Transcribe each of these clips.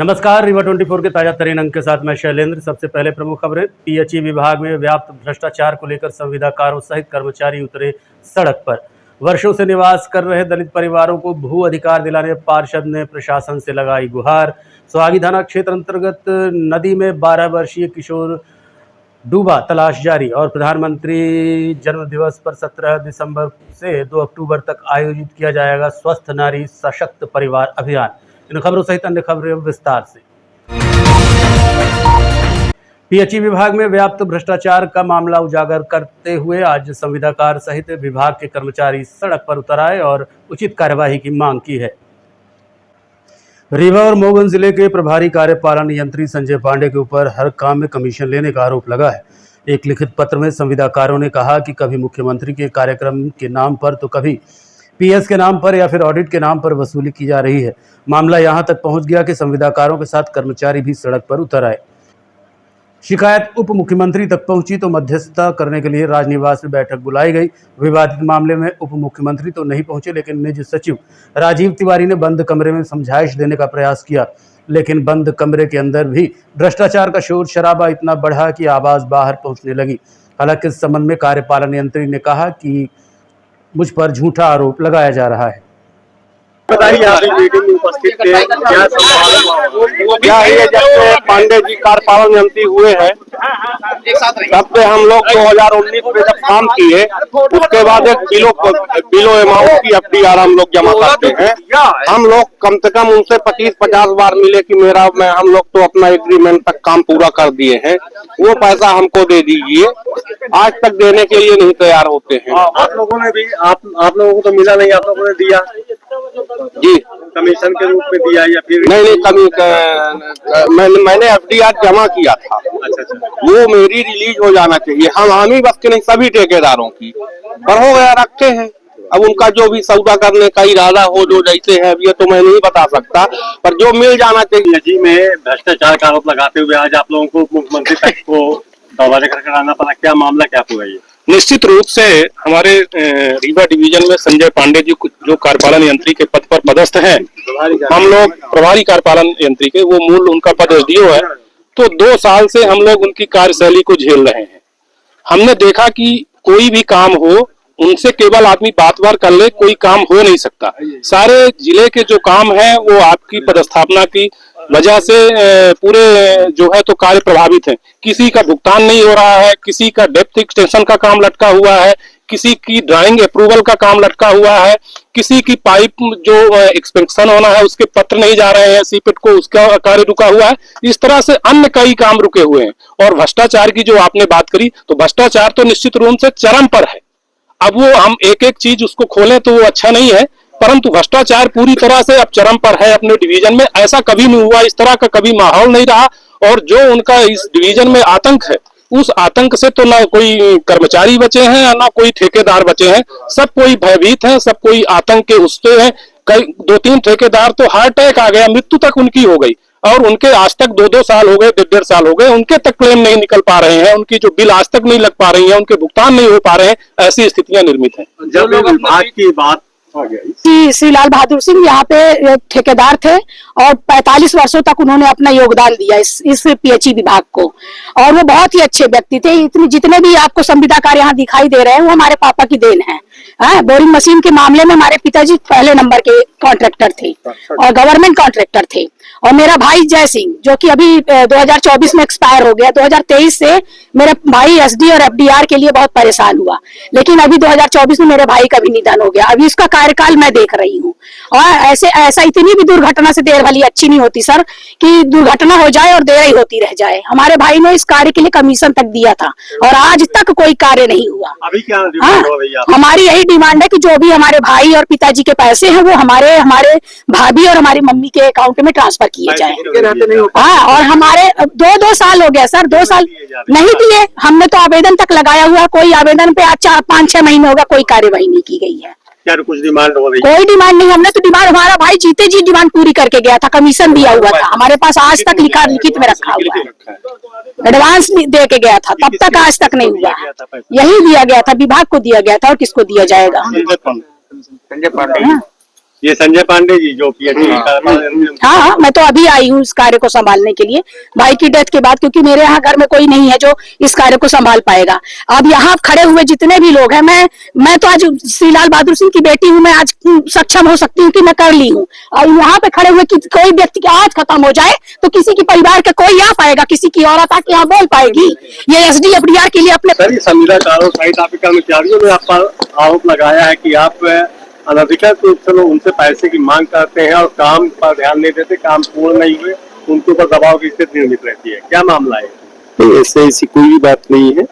नमस्कार, रीवा 24 के ताजा तरीन अंक के साथ मैं शैलेंद्र। सबसे पहले प्रमुख खबरें। पीएचई विभाग में व्याप्त भ्रष्टाचार को लेकर संविदाकारों सहित कर्मचारी उतरे सड़क पर। वर्षों से निवास कर रहे दलित परिवारों को भू अधिकार दिलाने पार्षद ने प्रशासन से लगाई गुहार। स्वागी थाना क्षेत्र अंतर्गत नदी में 12 वर्षीय किशोर डूबा, तलाश जारी। और प्रधानमंत्री जन्म दिवस पर 17 दिसंबर से 2 अक्टूबर तक आयोजित किया जाएगा स्वस्थ नारी सशक्त परिवार अभियान। इन खबरों सहित अन्य खबरें विस्तार से। पीएचई विभाग में व्याप्त भ्रष्टाचार का मामला उजागर करते हुए आज संविदाकार सहित विभाग के कर्मचारी सड़क पर उतर आए और उचित कार्यवाही की मांग की है। रीवा और मोगन जिले के प्रभारी कार्यपालन यंत्री संजय पांडे के ऊपर हर काम में कमीशन लेने का आरोप लगा है। एक लिखित पत्र में संविदाकारों ने कहा कि कभी मुख्यमंत्री के कार्यक्रम के नाम पर तो कभी पीएस के नाम पर या फिर ऑडिट के नाम पर वसूली की जा रही है। मामला यहां तक पहुंच गया कि संविदाकारों के साथ कर्मचारी भी सड़क पर उतर आए। शिकायत उप मुख्यमंत्री तक पहुंची तो मध्यस्थता करने के लिए राजनिवास में बैठक बुलाई गई। विवादित मामले में उप मुख्यमंत्री तो नहीं पहुंचे, लेकिन निजी सचिव राजीव तिवारी ने बंद कमरे में समझाइश देने का प्रयास किया, लेकिन बंद कमरे के अंदर भी भ्रष्टाचार का शोर शराबा इतना बढ़ा कि आवाज बाहर पहुंचने लगी। हालांकि इस संबंध में कार्यपालन यंत्री ने कहा कि मुझ पर झूठा आरोप लगाया जा रहा है। बताइए, आप मीटिंग में उपस्थित थे, क्या ये जब से पांडे जी कार्यपालन यंत्री हुए हैं तब से हम लोग 2019 में जब काम किए उसके बाद एक बिलो अमाउंट की एफडीआर हम लोग जमा करते हैं। हम लोग कम से कम उनसे 25-50 बार मिले कि हम लोग तो अपना एग्रीमेंट तक काम पूरा कर दिए हैं, वो पैसा हमको दे दीजिए। आज तक देने के लिए नहीं तैयार होते हैं। आप लोगों ने भी आप लोगों को तो मिला नहीं, आप लोगों ने दिया जी, कमीशन के रूप में दिया या फिर नहीं, मैंने एफडीआर जमा किया था। अच्छा, वो मेरी रिलीज हो जाना चाहिए। हम ही बस के नहीं, सभी ठेकेदारों की, पर हो गया रखे हैं। अब उनका जो भी सौदा करने का इरादा हो, जो जैसे है, ये तो मैं नहीं बता सकता, पर जो मिल जाना चाहिए। जी में भ्रष्टाचार का आरोप लगाते हुए आज आप लोगों को मुख्यमंत्री तक को दरवाजे खटखटाना आना पड़ा, क्या मामला क्या पूरा ये? निश्चित रूप से हमारे रीवा डिवीजन में संजय पांडे जी जो कार्यपालन यंत्री के पद पर पदस्थ हैं, हम लोग प्रभारी कार्यपालन यंत्री के, वो मूल उनका पद एसडीओ है। तो 2 साल से हम लोग उनकी कार्यशैली को झेल रहे हैं। हमने देखा कि कोई भी काम हो, उनसे केवल आदमी बात कर ले, कोई काम हो नहीं सकता। सारे जिले के जो काम है वो आपकी पदस्थापना की वजह से पूरे जो है तो कार्य प्रभावित है। किसी का भुगतान नहीं हो रहा है, किसी का डेप्थ एक्सटेंशन का काम लटका हुआ है, किसी की ड्राइंग अप्रूवल का काम लटका हुआ है, किसी की पाइप जो एक्सपेंशन होना है उसके पत्र नहीं जा रहे हैं सीपेट को, उसका कार्य रुका हुआ है। इस तरह से अन्य कई काम रुके हुए हैं। और भ्रष्टाचार की जो आपने बात करी, तो भ्रष्टाचार तो निश्चित रूप से चरम पर है। अब वो हम एक एक चीज उसको खोलें तो वो अच्छा नहीं है, परंतु भ्रष्टाचार पूरी तरह से अब चरम पर है अपने डिवीजन में। ऐसा कभी नहीं हुआ, इस तरह का कभी माहौल नहीं रहा। और जो उनका इस डिवीजन में आतंक है, उस आतंक से तो ना कोई कर्मचारी बचे हैं ना कोई ठेकेदार बचे हैं। सब कोई भयभीत है, सब कोई आतंक के उससे है। कई 2-3 ठेकेदार तो हार्ट अटैक आ गया, मृत्यु तक उनकी हो गई। और उनके आज तक 2-2 साल हो गए, 1.5 साल हो गए, उनके तक क्लेम नहीं निकल पा रहे हैं, उनकी जो बिल आज तक नहीं लग पा रही है, उनके भुगतान नहीं हो पा रहे हैं। ऐसी स्थितियां निर्मित हैं। जब विभाग की बात श्री लाल बहादुर सिंह यहाँ पे ठेकेदार थे और 45 वर्षों तक उन्होंने अपना योगदान दिया इस पीएचई विभाग को, और वो बहुत ही अच्छे व्यक्ति थे। जितने भी आपको संविदाकार यहाँ दिखाई दे रहे हैं वो हमारे पापा की देन है। बोरिंग मशीन के मामले में हमारे पिताजी पहले नंबर के कॉन्ट्रैक्टर थे और गवर्नमेंट कॉन्ट्रैक्टर थे। और मेरा भाई जय सिंह, जो कि अभी 2024 में एक्सपायर हो गया, 2023 से मेरे भाई एसडी और एफडीआर के लिए बहुत परेशान हुआ, लेकिन अभी 2024 में मेरे भाई का भी निधन हो गया। अभी उसका कार्यकाल मैं देख रही हूँ। और ऐसा इतनी भी दुर्घटना से देर भली अच्छी नहीं होती सर, कि दुर्घटना हो जाए और देर ही होती रह जाए। हमारे भाई ने इस कार्य के लिए कमीशन तक दिया था और आज तक कोई कार्य नहीं हुआ। अभी क्या डिमांड हो रही है? हमारी यही डिमांड है कि जो भी हमारे भाई और पिताजी के पैसे हैं वो हमारे भाभी और हमारी मम्मी के अकाउंट में ट्रांसफर किए जाए। हाँ, और हमारे 2 साल हो गया सर, 2 साल नहीं दिए। हमने तो आवेदन तक लगाया हुआ, कोई आवेदन पे 4-5-6 महीने होगा, कोई कार्यवाही नहीं की गई है। क्या कुछ डिमांड हो रही है? कोई डिमांड नहीं। हमने तो डिमांड, हमारा भाई जीते जी डिमांड पूरी करके गया था, कमीशन दिया हुआ था, हमारे पास आज तक लिखित में रखा हुआ है, एडवांस दे के गया था, तब तक आज तक नहीं हुआ। यही दिया गया था, विभाग को दिया गया था, और किसको दिया जाएगा? संजय पांडे। ये संजय पांडे जी जो पीएचडी हाँ, मैं तो अभी आई हूँ इस कार्य को संभालने के लिए भाई की डेथ के बाद, क्योंकि मेरे यहाँ घर में कोई नहीं है जो इस कार्य को संभाल पाएगा। अब यहाँ खड़े हुए जितने भी लोग हैं, मैं तो आज श्री लाल बहादुर सिंह की बेटी हूँ, मैं आज सक्षम हो सकती हूँ कि मैं कर ली हूँ। और यहाँ पे खड़े हुए कोई व्यक्ति की आज खत्म हो जाए तो किसी की परिवार का कोई आ पाएगा, किसी की औरत आके यहाँ बोल पाएगी। ये SDFDR के लिए अपने सर, संविदाकारों सहित आपके कर्मचारियों ने आप पर आरोप लगाया है कि आप अनधिकृत रूप से उनसे पैसे की मांग करते हैं और काम पर ध्यान नहीं देते, काम पूर्ण नहीं हुए उनके ऊपर दबाव की स्थिति निर्मित रहती है। क्या मामला है? नहीं, ऐसी कोई भी बात नहीं है।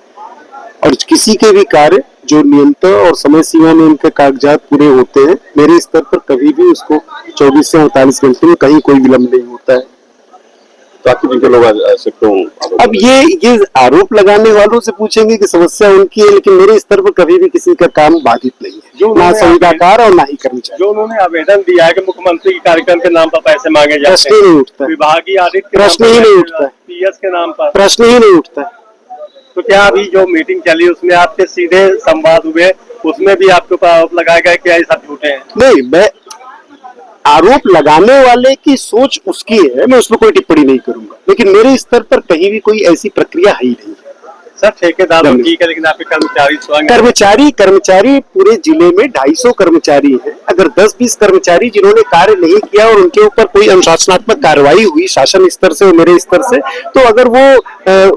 और किसी के भी कार्य जो नियंत्रण और समय सीमा में उनके कागजात पूरे होते हैं, मेरे स्तर पर कभी भी उसको 24 से 48 घंटे में कहीं कोई विलम्ब नहीं होता है। अब ये आरोप लगाने वालों से पूछेंगे कि समस्या उनकी है, लेकिन मेरे स्तर पर कभी भी किसी का काम बाधित नहीं है, ना संविदाकार और ना ही कर्मचारी। जो उन्होंने आवेदन दिया है कि मुख्यमंत्री के कार्यक्रम के नाम पर पैसे मांगे जाते हैं, प्रश्न ही नहीं उठता, विभागीय आदित्य प्रश्न ही नहीं उठता, PS के नाम पर प्रश्न ही नहीं उठता। तो क्या अभी जो मीटिंग चली उसमें आपके सीधे संवाद हुए, उसमें भी आपके ऊपर आरोप लगाया गया कि ये सब झूठे हैं? नहीं, मैं आरोप लगाने वाले की सोच उसकी है, मैं उसमें कोई टिप्पणी नहीं करूंगा, लेकिन मेरे स्तर पर कहीं भी कोई ऐसी प्रक्रिया है ही नहीं। सर, ठेकेदार तो ठीक है, लेकिन आपके कर्मचारी पूरे जिले में 250 कर्मचारी हैं। अगर 10-20 कर्मचारी जिन्होंने कार्य नहीं किया और उनके ऊपर कोई अनुशासनात्मक कार्रवाई हुई शासन स्तर से और मेरे स्तर से, तो अगर वो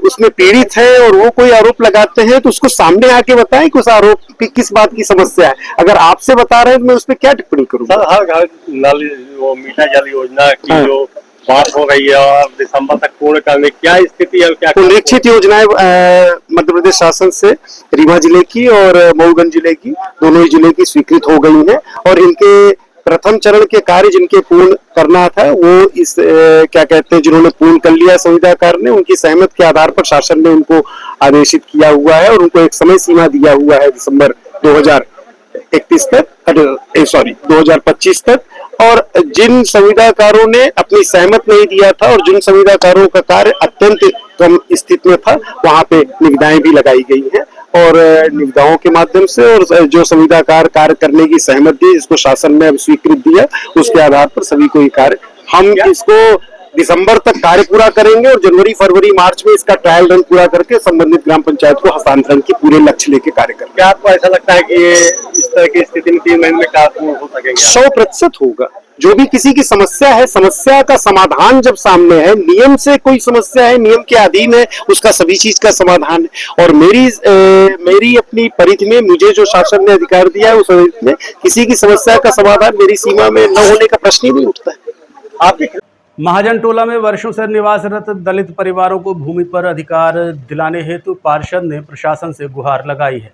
उसमें पीड़ित है और वो कोई आरोप लगाते हैं तो उसको सामने आके बताएं कि उस आरोप की किस बात की समस्या है। अगर आपसे बता रहे हैं तो मैं उस पर क्या टिप्पणी करूंगा? सर, हर घर नल वो मीठा जल योजना की जो बात हो रही है और दिसंबर तक पूर्ण करने, क्या स्थिति है? क्या उल्लेखित योजनाएं मध्य प्रदेश शासन से रीवा जिले की और मऊगंज जिले की, दोनों ही जिले की स्वीकृत हो गई हैं और इनके प्रथम चरण के कार्य जिनके पूर्ण करना था वो इस क्या कहते हैं, जिन्होंने पूर्ण कर लिया संविदाकार ने, उनकी सहमति के आधार पर शासन ने उनको आदेशित किया हुआ है और उनको एक समय सीमा दिया हुआ है दिसंबर 2025 तक। और जिन संविदाकारों ने अपनी सहमति नहीं दिया था और जिन संविदाकारों का कार्य अत्यंत कम स्थिति में था, वहां पे निविदाएं भी लगाई गई हैं और निविदाओं के माध्यम से, और जो संविदाकार कार्य करने की सहमति दी, जिसको शासन ने अब स्वीकृत दिया, उसके आधार पर सभी को ये कार्य, हम इसको दिसंबर तक कार्य पूरा करेंगे और जनवरी, फरवरी, मार्च में इसका ट्रायल रन पूरा करके संबंधित ग्राम पंचायत को हस्तांतरण के पूरे लक्ष्य लेके कार्य करेंगे। क्या आपको ऐसा लगता है कि ये इस तरह की स्थिति में 3 महीने में कार्य पूर्ण हो सकेंगे? 100% होगा। जो भी किसी की समस्या है, समस्या का समाधान जब सामने है, नियम से कोई समस्या है, नियम के अधीन है, उसका सभी चीज का समाधान है। और मेरी अपनी परिधि में मुझे जो शासन ने अधिकार दिया है, उस परिधि में किसी की समस्या का समाधान मेरी सीमा में न होने का प्रश्न ही नहीं उठता है। आपके महाजन टोला में वर्षों से निवासरत दलित परिवारों को भूमि पर अधिकार दिलाने हेतु पार्षद ने प्रशासन से गुहार लगाई है।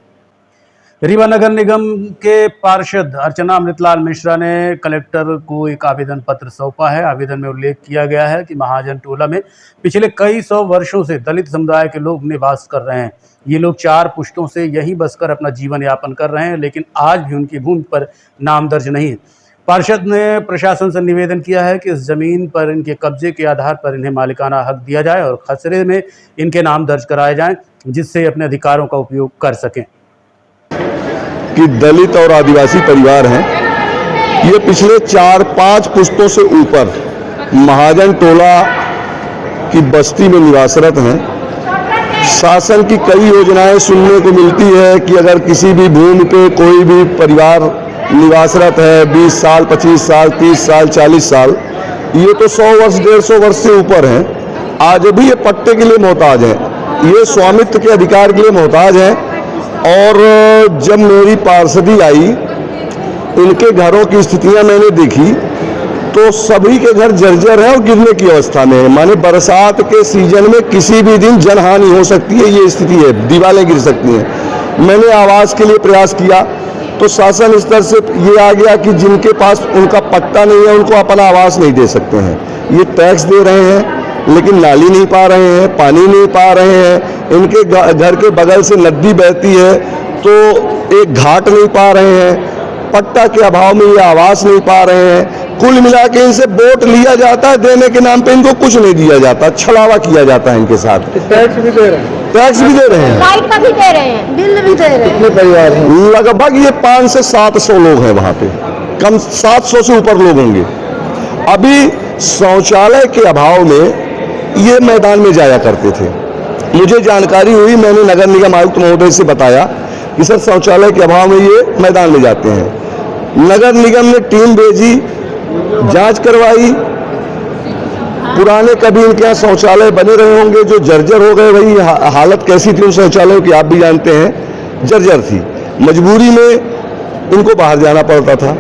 रीवा नगर निगम के पार्षद अर्चना अमृतलाल मिश्रा ने कलेक्टर को एक आवेदन पत्र सौंपा है। आवेदन में उल्लेख किया गया है कि महाजन टोला में पिछले कई 100 वर्षों से दलित समुदाय के लोग निवास कर रहे हैं। ये लोग 4 पुश्तों से यहीं बसकर अपना जीवन यापन कर रहे हैं, लेकिन आज भी उनकी भूमि पर नाम दर्ज नहीं है। पार्षद ने प्रशासन से निवेदन किया है कि इस जमीन पर इनके कब्जे के आधार पर इन्हें मालिकाना हक दिया जाए और खसरे में इनके नाम दर्ज कराए जाएं, जिससे अपने अधिकारों का उपयोग कर सकें। कि दलित और आदिवासी परिवार हैं, ये पिछले 4-5 पुश्तों से ऊपर महाजन टोला की बस्ती में निवासरत हैं। शासन की कई योजनाएं सुनने को मिलती है कि अगर किसी भी भूमि पे कोई भी परिवार निवासरत है 20 साल, 25 साल, 30 साल, 40 साल, ये तो 100 वर्ष, 150 वर्ष से ऊपर हैं, आज भी ये पट्टे के लिए मोहताज हैं, ये स्वामित्व के अधिकार के लिए मोहताज हैं। और जब मेरी पार्षदी आई, इनके घरों की स्थितियां मैंने देखी तो सभी के घर जर्जर है और गिरने की अवस्था में है। माने बरसात के सीजन में किसी भी दिन जनहानि हो सकती है, ये स्थिति है, दीवारें गिर सकती हैं। मैंने आवास के लिए प्रयास किया तो शासन स्तर से ये आ गया कि जिनके पास उनका पट्टा नहीं है उनको अपना आवास नहीं दे सकते हैं। ये टैक्स दे रहे हैं लेकिन नाली नहीं पा रहे हैं, पानी नहीं पा रहे हैं, इनके घर के बगल से नदी बहती है तो एक घाट नहीं पा रहे हैं, पट्टा के अभाव में ये आवास नहीं पा रहे हैं। कुल मिला के इनसे वोट लिया जाता है, देने के नाम पे इनको कुछ नहीं दिया जाता, छलावा किया जाता है इनके साथ। टैक्स भी दे रहे हैं, टैक्स भी दे रहे हैं, लाइट का भी दे रहे हैं, बिल भी दे रहे हैं। कितने परिवार हैं? लगभग ये 500 से 700 लोग हैं वहाँ पे। कम 700 से ऊपर लोग होंगे। अभी शौचालय के अभाव में ये मैदान में जाया करते थे। मुझे जानकारी हुई, मैंने नगर निगम आयुक्त महोदय से बताया कि सर शौचालय के अभाव में ये मैदान में जाते हैं। नगर निगम ने टीम भेजी, जांच करवाई। पुराने कभी इनके यहाँ शौचालय बने रहे होंगे जो जर्जर हो गए। वही हालत कैसी थी उन शौचालयों की आप भी जानते हैं, जर्जर थी। मजबूरी में इनको बाहर जाना पड़ता था।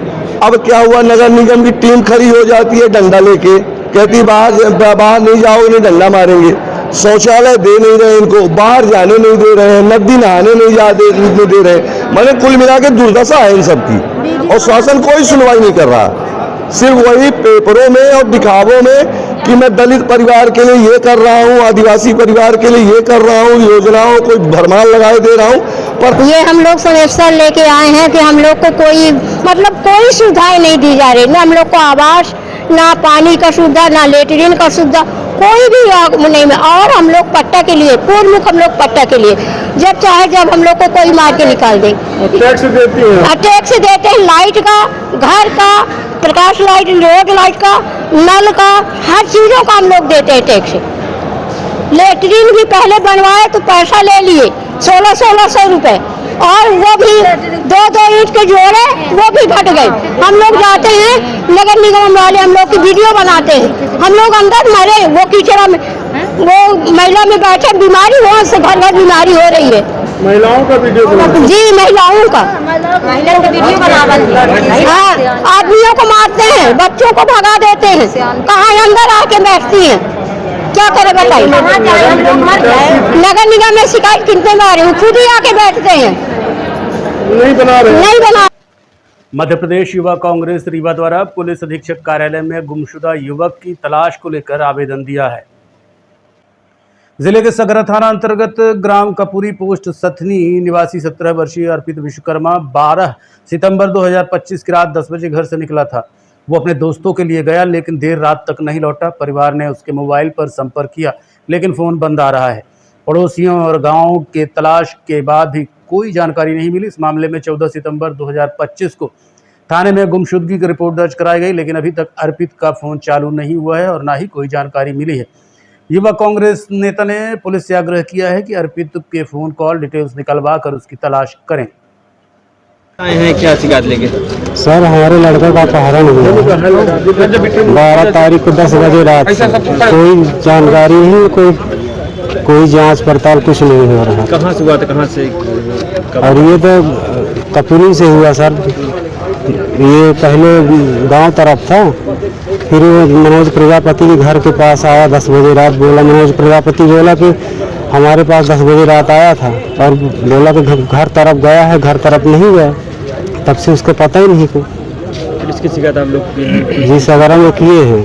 अब क्या हुआ, नगर निगम की टीम खड़ी हो जाती है डंडा लेके, कहती बाहर नहीं जाओ, इन्हें डंडा मारेंगे। शौचालय दे नहीं रहे इनको, बाहर जाने नहीं दे रहे हैं, नदी नहाने नहीं दे रहे। मैंने कुल मिला के दुर्दशा है इन सबकी, और शासन कोई सुनवाई नहीं कर रहा। सिर्फ वही पेपरों में और दिखावों में कि मैं दलित परिवार के लिए ये कर रहा हूँ, आदिवासी परिवार के लिए ये कर रहा हूँ, योजनाओं को भरमार लगाए दे रहा हूँ। पर ये हम लोग सजेशन लेके आए हैं कि हम लोग को कोई कोई सुविधाएं नहीं दी जा रही, ना हम लोग को आवास, ना पानी का सुविधा, ना लेटरिन का सुविधा, कोई भी नहीं। और हम लोग पट्टा के लिए पूर्वमुख, हम लोग पट्टा के लिए जब चाहे जब हम लोग को कोई मार के निकाल दे। टैक्स देती है, टैक्स देते हैं, लाइट का, घर का, प्रकाश लाइट, रोड लाइट का, नल का, हर चीजों का हम लोग देते हैं टैक्स। लेटरिन भी पहले बनवाए तो पैसा ले लिए 1600 रुपए, और वो भी 2-2 ईंट के जोड़े, वो भी घट गए। हम लोग जाते हैं नगर निगम वाले, हम लोग की वीडियो बनाते हैं, हम लोग अंदर मरे वो कीचड़ा में, वो महिला में बैठे, बीमारी वहाँ से घर बीमारी हो रही है। महिलाओं का वीडियो जी, महिलाओं का वीडियो हाँ, आदमियों को मारते हैं, बच्चों को भगा देते हैं, कहाँ अंदर आके बैठती हैं, क्या करे बताइए। नगर निगम में शिकायत कितने बार है, खुद ही आके बैठते हैं, नहीं बना रहे, नहीं बना। मध्य प्रदेश युवा कांग्रेस रीवा द्वारा पुलिस अधीक्षक कार्यालय में गुमशुदा युवक की तलाश को लेकर आवेदन दिया है। जिले के सगरा थाना अंतर्गत ग्राम कपूरी पोस्ट सथनी निवासी 17 वर्षीय अर्पित विश्वकर्मा 12 सितंबर 2025 की रात 10 बजे घर से निकला था। वो अपने दोस्तों के लिए गया, लेकिन देर रात तक नहीं लौटा। परिवार ने उसके मोबाइल पर संपर्क किया, लेकिन फ़ोन बंद आ रहा है। पड़ोसियों और गाँव के तलाश के बाद भी कोई जानकारी नहीं मिली। इस मामले में 14 सितंबर 2025 को थाने में गुमशुदगी की रिपोर्ट दर्ज कराई गई, लेकिन अभी तक अर्पित का फ़ोन चालू नहीं हुआ है और ना ही कोई जानकारी मिली है। युवा कांग्रेस नेता ने पुलिस से आग्रह किया है कि अर्पित के फ़ोन कॉल डिटेल्स निकलवा कर उसकी तलाश करें। आए हैं क्या शिकायत लेके? सर हमारे लड़के का अपहरण हुआ 12 तारीख को 10 बजे रात से। कोई जानकारी नहीं, कोई जांच पड़ताल कुछ नहीं हो रहा। कहाँ से हुआ था, कहाँ से? और ये तो कपूरी से हुआ सर। ये पहले गांव तरफ था, फिर वो मनोज प्रजापति के घर के पास आया 10 बजे रात। बोला, मनोज प्रजापति बोला कि हमारे पास 10 बजे रात आया था, और बोला कि घर तरफ गया है, घर तरफ नहीं गया। तब से उसको पता ही नहीं को। इसकी शिकायत आप लोग की? जी सगरा में किए हैं,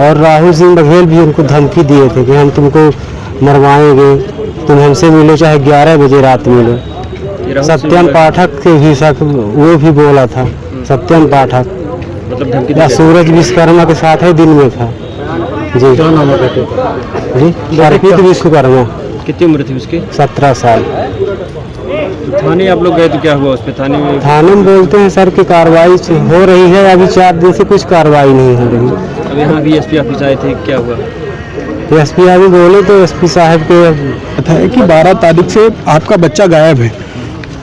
और राहुल सिंह बघेल भी उनको धमकी दिए थे कि हम तुमको मरवाएंगे, तुम हमसे मिलो चाहे 11 बजे रात मिलो। सत्यन पाठक के भी वो भी बोला था, सत्यन पाठक मतलब धमकी या सूरज विश्वकर्मा के साथ ही दिन में था। जी क्या नाम है? जी अर्पित विश्वकर्मा। कितनी उम्र थी उसकी? 17 साल। थाने आप लोग गए तो क्या हुआ उस पे? थाने में बोलते हैं सर की कार्रवाई हो रही है, अभी 4 दिन से कुछ कार्रवाई नहीं हो रही। अब यहाँ भी एसपी ऑफिस आए थे, क्या हुआ? एसपी अभी बोले तो एसपी साहब के है कि 12 तारीख से आपका बच्चा गायब है,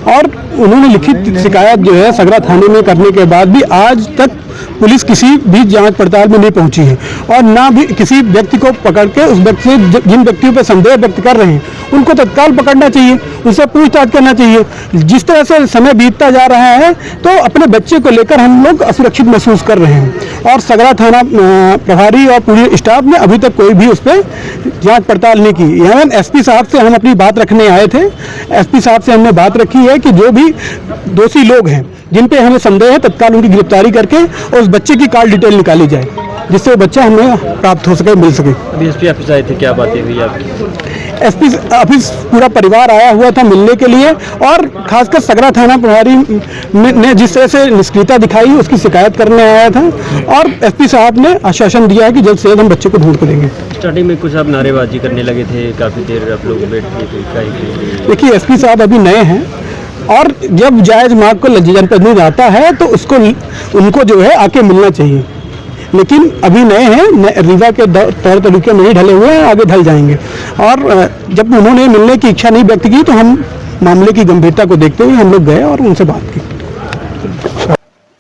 और उन्होंने लिखित शिकायत जो है सगरा थाने में करने के बाद भी आज तक पुलिस किसी भी जांच पड़ताल में नहीं पहुंची है, और ना भी किसी व्यक्ति को पकड़ के उस व्यक्ति से जिन व्यक्तियों पर संदेह व्यक्त कर रहे हैं उनको तत्काल पकड़ना चाहिए, उनसे पूछताछ करना चाहिए। जिस तरह से समय बीतता जा रहा है तो अपने बच्चे को लेकर हम लोग असुरक्षित महसूस कर रहे हैं, और सगरा थाना प्रभारी और पूरे स्टाफ ने अभी तक कोई भी उस पर जाँच पड़ताल नहीं की। यहाँ एसपी साहब से हम अपनी बात रखने आए थे। एसपी साहब से हमने बात रखी है कि जो भी दोषी लोग हैं जिन पे हमें संदेह है तत्काल उनकी गिरफ्तारी करके और उस बच्चे की कॉल डिटेल निकाली जाए, जिससे वो बच्चा हमें प्राप्त हो सके, मिल सके। अभी एसपी ऑफिस आए थे, क्या बातें हुई आपकी? एसपी ऑफिस पूरा परिवार आया हुआ था मिलने के लिए, और खासकर सगरा थाना प्रभारी ने जिस तरह से निष्क्रियता दिखाई उसकी शिकायत करने आया था, और एसपी साहब ने आश्वासन दिया है कि जल्द से जल्द हम बच्चे को ढूंढ कर देंगे। स्टार्टिंग में कुछ आप नारेबाजी करने लगे थे, काफ़ी देर आप लोग बैठ के? देखिए एसपी साहब अभी नए हैं, और जब जायज मार्ग को जनप्रतिनिधि आता है तो उसको उनको जो है आके मिलना चाहिए, लेकिन अभी नए हैं, रीवा के तौर तरीके नहीं ढले हुए हैं, आगे ढल जाएंगे। और जब उन्होंने मिलने की इच्छा नहीं व्यक्त की तो हम मामले की गंभीरता को देखते हुए हम लोग गए और उनसे बात की।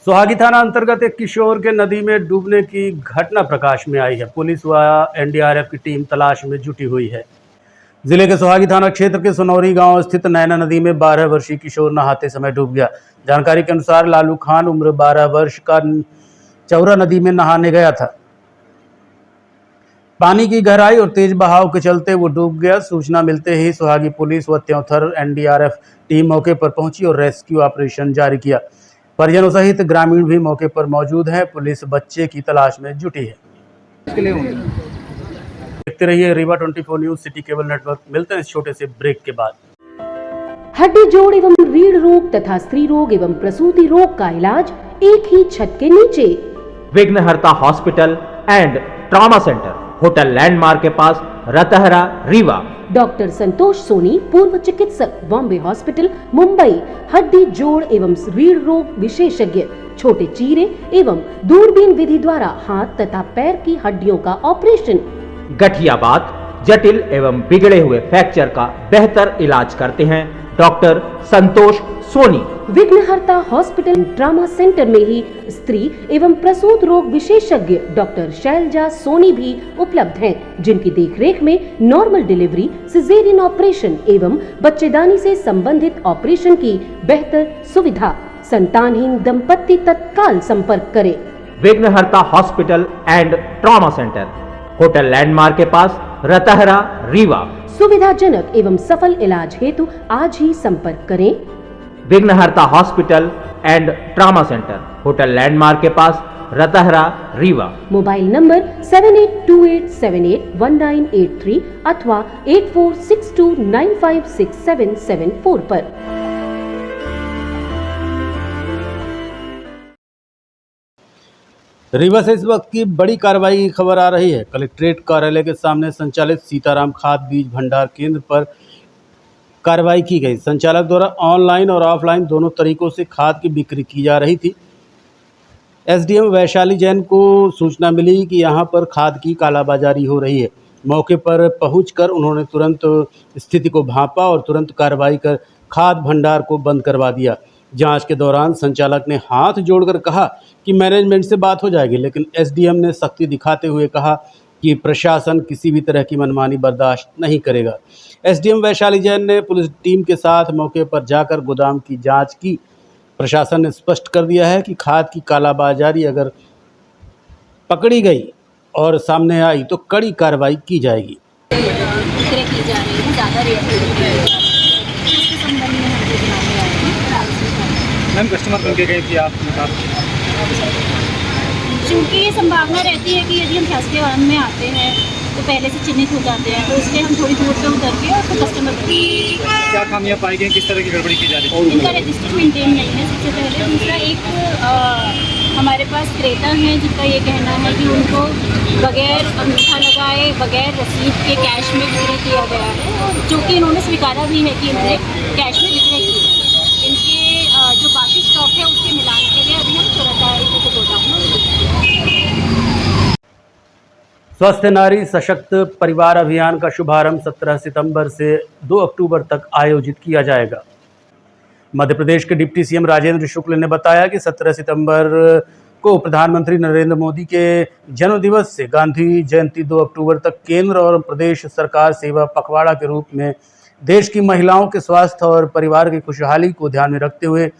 सोहागी थाना अंतर्गत एक किशोर के नदी में डूबने की घटना प्रकाश में आई है। पुलिस व एनडीआरएफ की टीम तलाश में जुटी हुई है। जिले के सोहागी थाना क्षेत्र के सोनौरी गांव स्थित नैना नदी में 12 वर्षीय किशोर नहाते समय डूब गया। जानकारी के अनुसार लालू खान उम्र 12 वर्ष का चौरा नदी में नहाने गया था। पानी की गहराई और तेज बहाव के चलते वो डूब गया। सूचना मिलते ही सोहागी पुलिस व त्योंथर एनडीआरएफ टीम मौके पर पहुंची और रेस्क्यू ऑपरेशन जारी किया। परिजनों सहित ग्रामीण भी मौके पर मौजूद हैं। पुलिस बच्चे की तलाश में जुटी है। देखते रहिए Rewa 24 news city cable network. मिलते हैं इस छोटे से ब्रेक के बाद। हड्डी जोड़ एवं रीढ़ रोग तथा स्त्री रोग एवं प्रसूति रोग का इलाज एक ही छत के नीचे। विघ्नहर्ता hospital and trauma centre, hotel landmark के पास, रतहरा, रीवा। डॉक्टर संतोष सोनी, पूर्व चिकित्सक, बॉम्बे हॉस्पिटल, मुंबई। हड्डी जोड़ एवं रीढ़ रोग विशेषज्ञ, छोटे चीरे एवं दूरबीन विधि द्वारा हाथ तथा पैर की हड्डियों का ऑपरेशन। गठियाबात, जटिल एवं बिगड़े हुए फ्रैक्चर का बेहतर इलाज करते हैं डॉक्टर संतोष सोनी। विघ्नहर्ता हॉस्पिटल ट्रॉमा सेंटर में ही स्त्री एवं प्रसूत रोग विशेषज्ञ डॉक्टर शैलजा सोनी भी उपलब्ध हैं, जिनकी देखरेख में नॉर्मल डिलीवरी, सिजेरियन ऑपरेशन एवं बच्चेदानी से संबंधित ऑपरेशन की बेहतर सुविधा। संतानहीन दंपत्ति तत्काल संपर्क करें। विघ्नहर्ता hospital and trauma centre, hotel landmark के पास, रतहरा, रीवा। सुविधाजनक एवं सफल इलाज हेतु आज ही संपर्क करें। विघ्नहर्ता hospital and trauma centre, hotel landmark के पास, रतहरा, रीवा। मोबाइल नंबर 7828781983 अथवा 8462956774 पर। रीवा से इस वक्त की बड़ी कार्रवाई की खबर आ रही है। कलेक्ट्रेट कार्यालय के सामने संचालित सीताराम खाद बीज भंडार केंद्र पर कार्रवाई की गई। संचालक द्वारा ऑनलाइन और ऑफलाइन दोनों तरीकों से खाद की बिक्री की जा रही थी। एसडीएम वैशाली जैन को सूचना मिली कि यहां पर खाद की कालाबाजारी हो रही है। मौके पर पहुंचकर उन्होंने तुरंत स्थिति को भांपा और तुरंत कार्रवाई कर खाद भंडार को बंद करवा दिया। जांच के दौरान संचालक ने हाथ जोड़कर कहा कि मैनेजमेंट से बात हो जाएगी, लेकिन एसडीएम ने सख्ती दिखाते हुए कहा कि प्रशासन किसी भी तरह की मनमानी बर्दाश्त नहीं करेगा। एसडीएम वैशाली जैन ने पुलिस टीम के साथ मौके पर जाकर गोदाम की जांच की। प्रशासन ने स्पष्ट कर दिया है कि खाद की कालाबाजारी अगर पकड़ी गई और सामने आई तो कड़ी कार्रवाई की जाएगी। मैम कस्टमर बन के गई थी आप? क्योंकि ये संभावना रहती है कि यदि हम फैसले वन में आते हैं तो पहले से चिन्हित हो जाते हैं, तो इसलिए हम थोड़ी दूर पे उतर के और फिर कस्टमर क्या खामियां पाई गई, किस तरह की गड़बड़ी की जा रही है? इनका रजिस्टर मेंटेन नहीं है सबसे पहले। दूसरा, एक हमारे पास क्रेता हैं जिनका ये कहना है कि उनको बगैर अंगूठा लगाए, बगैर रसीद के कैश में विक्रय किया गया है, और जो कि इन्होंने स्वीकारा भी है कि इन्होंने कैश में विक्रय किया है। इनके जो बाकी स्टॉक है उसके मिलान के लिए अभी हम चौराहा को गोदाम में। स्वस्थ नारी सशक्त परिवार अभियान का शुभारंभ 17 सितंबर से 2 अक्टूबर तक आयोजित किया जाएगा। मध्य प्रदेश के डिप्टी सीएम राजेंद्र शुक्ल ने बताया कि 17 सितंबर को प्रधानमंत्री नरेंद्र मोदी के जन्मदिवस से गांधी जयंती 2 अक्टूबर तक केंद्र और प्रदेश सरकार सेवा पखवाड़ा के रूप में देश की महिलाओं के स्वास्थ्य और परिवार की खुशहाली को ध्यान में रखते हुए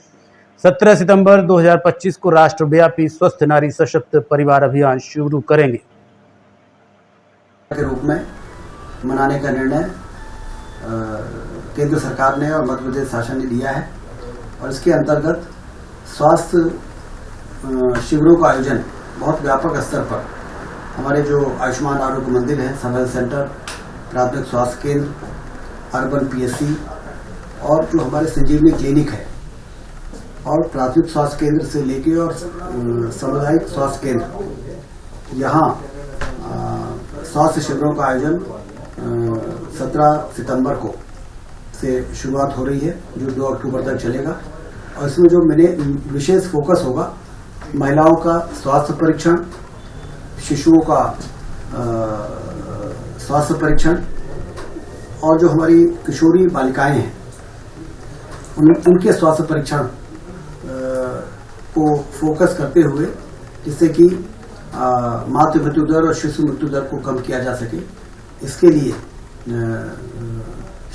17 सितंबर 2025 को राष्ट्रव्यापी स्वस्थ नारी सशक्त परिवार अभियान शुरू करेंगे। के रूप में मनाने का निर्णय केंद्र सरकार ने और मध्य प्रदेश शासन ने लिया है, और इसके अंतर्गत स्वास्थ्य शिविरों का आयोजन बहुत व्यापक स्तर पर हमारे जो आयुष्मान आरोग्य मंदिर है, सब हेल्थ सेंटर, प्राथमिक स्वास्थ्य केंद्र, अर्बन पीएससी और जो हमारे संजीवनी क्लिनिक है और प्राथमिक स्वास्थ्य केंद्र से लेके और सामुदायिक स्वास्थ्य केंद्र, यहाँ स्वास्थ्य शिविरों का आयोजन 17 सितंबर को से शुरुआत हो रही है जो 2 अक्टूबर तक चलेगा। और इसमें जो मैंने विशेष फोकस होगा महिलाओं का स्वास्थ्य परीक्षण, शिशुओं का स्वास्थ्य परीक्षण और जो हमारी किशोरी बालिकाएं हैं उनके स्वास्थ्य परीक्षण को फोकस करते हुए, जिससे कि मातृ मृत्यु दर और शिशु मृत्यु दर को कम किया जा सके, इसके लिए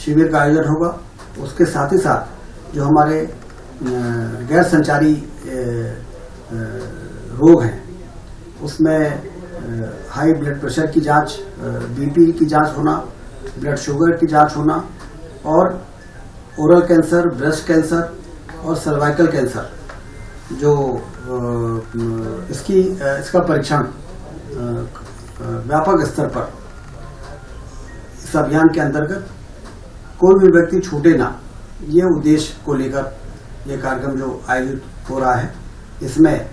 शिविर का आयोजन होगा। उसके साथ ही साथ जो हमारे गैर संचारी रोग हैं उसमें हाई ब्लड प्रेशर की जांच, बीपी की जांच होना, ब्लड शुगर की जांच होना और ओरल कैंसर, ब्रेस्ट कैंसर और सर्वाइकल कैंसर जो इसका परीक्षण व्यापक स्तर पर इस अभियान के अंतर्गत कोई भी व्यक्ति छूटे ना, ये उद्देश्य को लेकर ये कार्यक्रम जो आयोजित हो रहा है। इसमें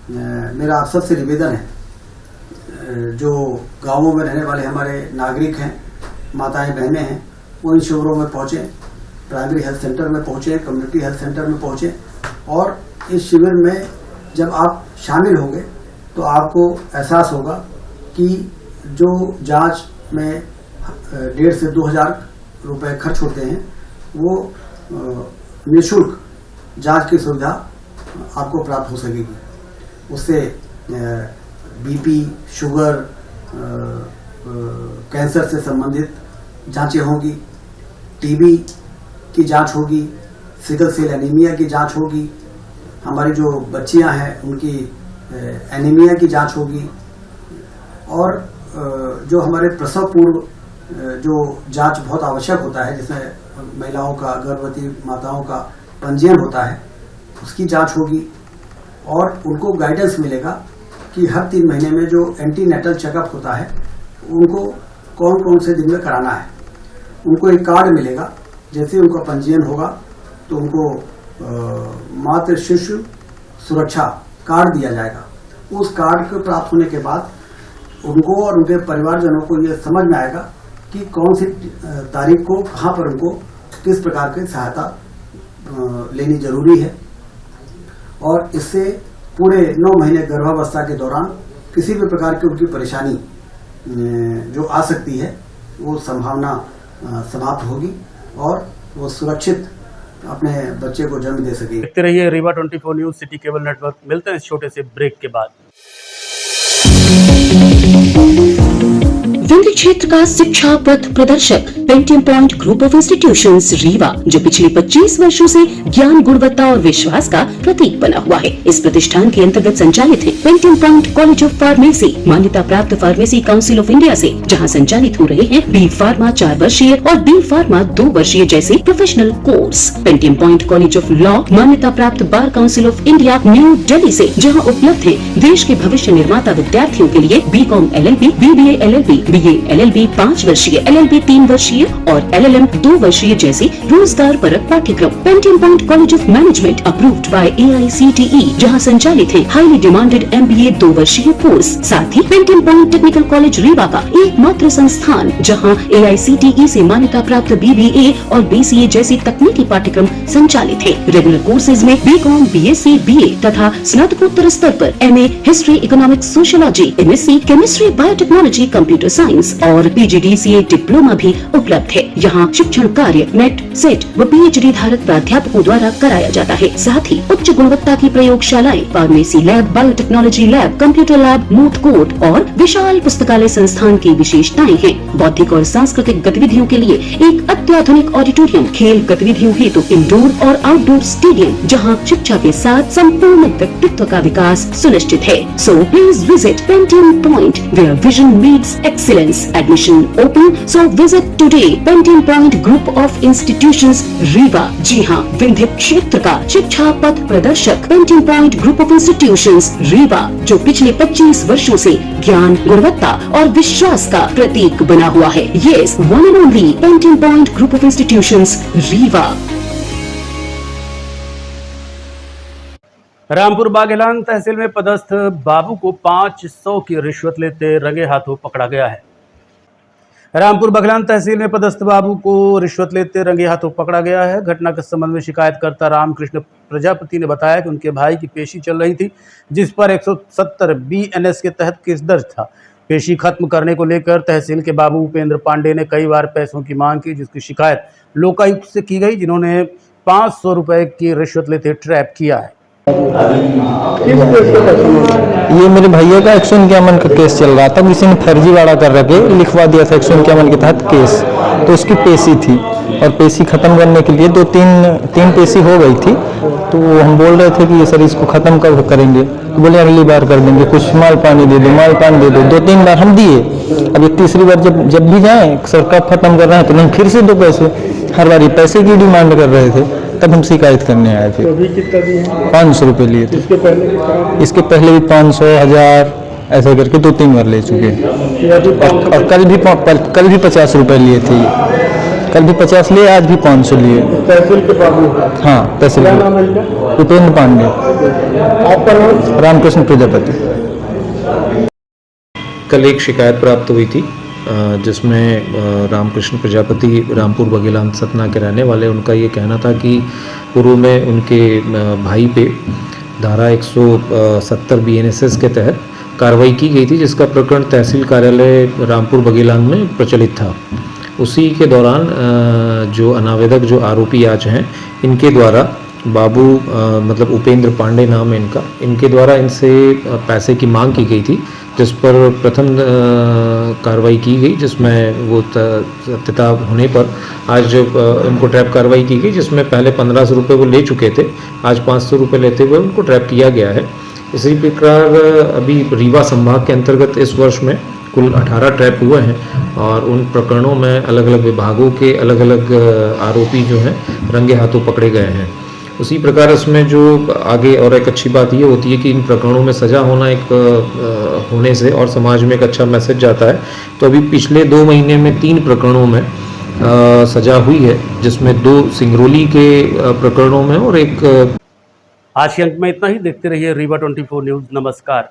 मेरा आप सबसे निवेदन है, जो गांवों में रहने वाले हमारे नागरिक हैं, माताएं बहनें हैं, वो इन शिविरों में पहुंचे, प्राइमरी हेल्थ सेंटर में पहुंचे, कम्युनिटी हेल्थ सेंटर में पहुंचे और इस शिविर में जब आप शामिल होंगे तो आपको एहसास होगा कि जो जांच में 1,500 से 2,000 रुपए खर्च होते हैं वो निःशुल्क जांच की सुविधा आपको प्राप्त हो सकेगी। उससे बीपी, शुगर, कैंसर से संबंधित जांचें होगी, टीबी की जांच होगी, सिकल सेल एनीमिया की जांच होगी, हमारी जो बच्चियां हैं उनकी एनीमिया की जांच होगी और जो हमारे प्रसव पूर्व जो जांच बहुत आवश्यक होता है, जिसमें महिलाओं का, गर्भवती माताओं का पंजीयन होता है, उसकी जांच होगी और उनको गाइडेंस मिलेगा कि हर 3 महीने में जो एंटीनेटल चेकअप होता है उनको कौन कौन से दिन में कराना है। उनको एक कार्ड मिलेगा, जैसे उनका पंजीयन होगा तो उनको मातृ शिशु सुरक्षा कार्ड दिया जाएगा। उस कार्ड को प्राप्त होने के बाद उनको और उनके परिवारजनों को ये समझ में आएगा कि कौन सी तारीख को कहाँ पर उनको किस प्रकार की सहायता लेनी जरूरी है और इससे पूरे 9 महीने गर्भावस्था के दौरान किसी भी प्रकार की उनकी परेशानी जो आ सकती है वो संभावना समाप्त होगी और वो सुरक्षित अपने बच्चे को जन्म दे सकेगी। देखते रहिए Rewa 24 news city cable network. मिलते हैं इस छोटे से ब्रेक के बाद। विंध्य क्षेत्र का शिक्षा पथ प्रदर्शक Pentium point group of institutions Rewa, जो पिछले 25 वर्षों से ज्ञान, गुणवत्ता और विश्वास का प्रतीक बना हुआ है। इस प्रतिष्ठान के अंतर्गत संचालित है Pentium point college of pharmacy, मान्यता प्राप्त फार्मेसी काउंसिल ऑफ इंडिया से, जहां संचालित हो रहे हैं बी फार्मा 4 वर्षीय और बी फार्मा 2 वर्षीय जैसे professional course. Pentium point college of law, मान्यता प्राप्त bar council of India new Delhi से, जहाँ उपलब्ध है देश के भविष्य निर्माता विद्यार्थियों के लिए BCom LLB, BBA LLB, BA LLB 5 वर्षीय, LLB 3 वर्षीय और LLM 2 वर्षीय जैसे रोजगार परक पाठ्यक्रम। Pentium point college of management approved by AICTE, जहां संचालित है हाईली डिमांडेड MBA 2 वर्षीय कोर्स। साथ ही Pentium point technical college Rewa का एकमात्र संस्थान जहां AICTE से मान्यता प्राप्त BBA और BCA जैसी तकनीकी पाठ्यक्रम संचालित है। रेगुलर कोर्सेज में BCom, BSc, BA तथा स्नातकोत्तर स्तर पर MA history, economics, sociology, MSc chemistry, biotechnology, computer science और PGDCA डिप्लोमा भी उपलब्ध है। यहाँ शिक्षण कार्य नेट, सेट व PhD धारक प्राध्यापकों द्वारा कराया जाता है। साथ ही उच्च गुणवत्ता की प्रयोगशालाएं, pharmacy lab, biotechnology lab, computer lab, moot court और विशाल पुस्तकालय संस्थान की विशेषताएं हैं। बौद्धिक और सांस्कृतिक गतिविधियों के लिए एक अत्याधुनिक ऑडिटोरियम, खेल गतिविधियों हेतु इंडोर और आउटडोर स्टेडियम, जहाँ शिक्षा के साथ संपूर्ण व्यक्तित्व का विकास सुनिश्चित है। So please visit Pentium point where vision meets excellence. Admission open, so visit today Pentium Point Group of Institutions Rewa. जी हाँ, विंध्य क्षेत्र का शिक्षा पथ प्रदर्शक Pentium Point Group of Institutions Rewa, जो पिछले 25 वर्षों से ज्ञान, गुणवत्ता और विश्वास का प्रतीक बना हुआ है। Yes, one and only Pentium Point Group of Institutions Rewa. Rampur बागेलान तहसील में पदस्थ बाबू को 500 की रिश्वत लेते रंगे हाथों पकड़ा गया है। रामपुर बघेलान तहसील में पदस्थ बाबू को रिश्वत लेते रंगे हाथों पकड़ा गया है। घटना के संबंध में शिकायतकर्ता रामकृष्ण प्रजापति ने बताया कि उनके भाई की पेशी चल रही थी, जिस पर 170 BNS के तहत केस दर्ज था। पेशी खत्म करने को लेकर तहसील के बाबू उपेंद्र पांडे ने कई बार पैसों की मांग की, जिसकी शिकायत लोकायुक्त से की गई, जिन्होंने 500 रुपए की रिश्वत लेते ट्रैप किया है। ये मेरे भैया का 151 का केस चल रहा था, किसी ने फर्जीवाड़ा कर रखे लिखवा दिया था 151 के तहत केस, तो उसकी पेशी थी और पेशी खत्म करने के लिए तीन पेशी हो गई थी। तो हम बोल रहे थे कि ये सर इसको खत्म कब करेंगे, तो बोले अगली बार कर देंगे, कुछ माल पानी दे दो। 2-3 बार हम दिए, अब ये तीसरी बार जब भी जाए सर कब खत्म कर रहे हैं, तो नहीं फिर से दो पैसे, हर बार पैसे की डिमांड कर रहे थे। तब हम शिकायत करने आए थे। तो अभी कितना दिए हैं? 500 रुपये लिए थे। इसके पहले भी 500, 1000 ऐसे करके 2-3 बार ले चुके हैं। और कल भी 50 रुपये लिए थे। कल भी 50 लिए, आज भी 500 लिए। तहसील के बाबू? हाँ, तहसील क्या नाम है इनका? उपेंद्र पांडे। आपका नाम? रामकृष्ण प्रजापति। कल एक शिकायत प्राप्त हुई थी जिसमें रामकृष्ण प्रजापति रामपुर बघेलान सतना के रहने वाले, उनका ये कहना था कि पूर्व में उनके भाई पे धारा 170 BNSS के तहत कार्रवाई की गई थी, जिसका प्रकरण तहसील कार्यालय रामपुर बघेलान में प्रचलित था। उसी के दौरान जो अनावेदक जो आरोपी आज हैं, इनके द्वारा बाबू मतलब उपेंद्र पांडे नाम है इनके द्वारा इनसे पैसे की मांग की गई थी, जिस पर प्रथम कार्रवाई की गई, जिसमें वो सत्यता होने पर आज उनको ट्रैप कार्रवाई की गई, जिसमें पहले 1500 रुपये वो ले चुके थे, आज 500 रुपये लेते हुए उनको ट्रैप किया गया है। इसी प्रकार अभी रीवा संभाग के अंतर्गत इस वर्ष में कुल 18 ट्रैप हुए हैं और उन प्रकरणों में अलग अलग विभागों के अलग अलग आरोपी जो हैं रंगे हाथों पकड़े गए हैं। उसी प्रकार इसमें जो आगे और एक अच्छी बात ये होती है कि इन प्रकरणों में सज़ा होना एक होने से और समाज में एक अच्छा मैसेज जाता है। तो अभी पिछले 2 महीने में 3 प्रकरणों में सज़ा हुई है, जिसमें 2 सिंगरौली के प्रकरणों में और एक। आज के अंक में इतना ही। देखते रहिए रीवा 24 न्यूज़। नमस्कार।